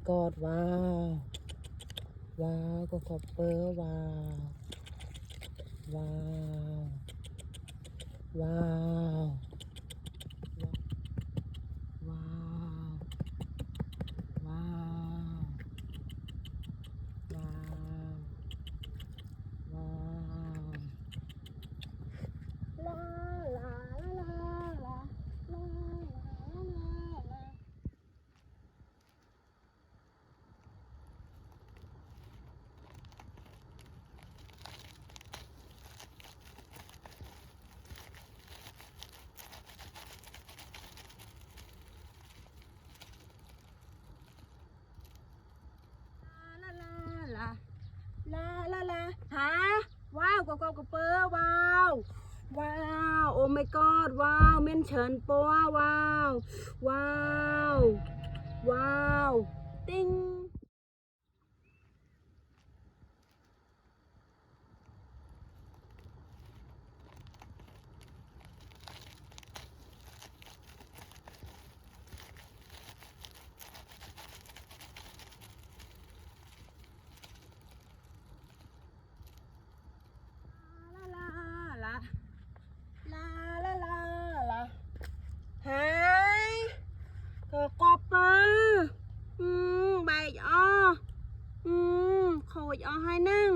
god ว้าวว้าวก็คอปเปอร์ว้าวว้าวว้าวว้าวว้าวว้าวว้าวลาลาลาลาลาลาลาลาลาลาลาฮะว้าวก็กระเปอร์ว้าวว้าวโอ้ my god ว้าวเม่นเฉินปัวว้าวว้าวว้าวติ้งลาลาลาลาลาลาลาฮะก็กระเปอร์ใบอ้อโขดอ้อให้นึ่ง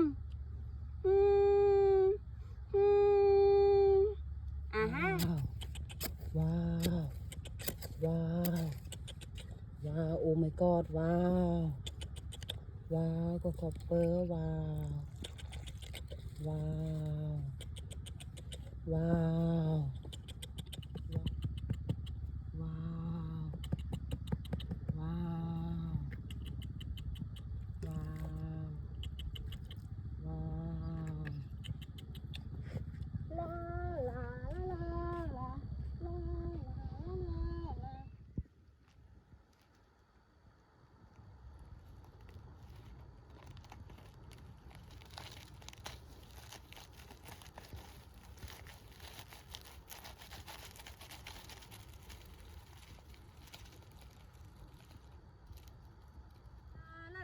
ฮะว้าวว้าวว้าวโอ้ my god ว้าวว้าวก็คอปเปอร์ว้าวว้าวว้าวว้าวว้าวว้าวว้าวลาลาลาลาลาลาลาลา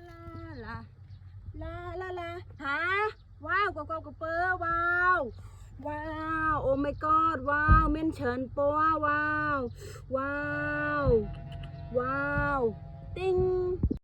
ลาลาลาลาลาลาฮะว้าวก็กระเปอร์ว้าวว้าวโอ้ my god ว้าวเม่นเฉินปัวว้าวว้าวว้าวติ้ง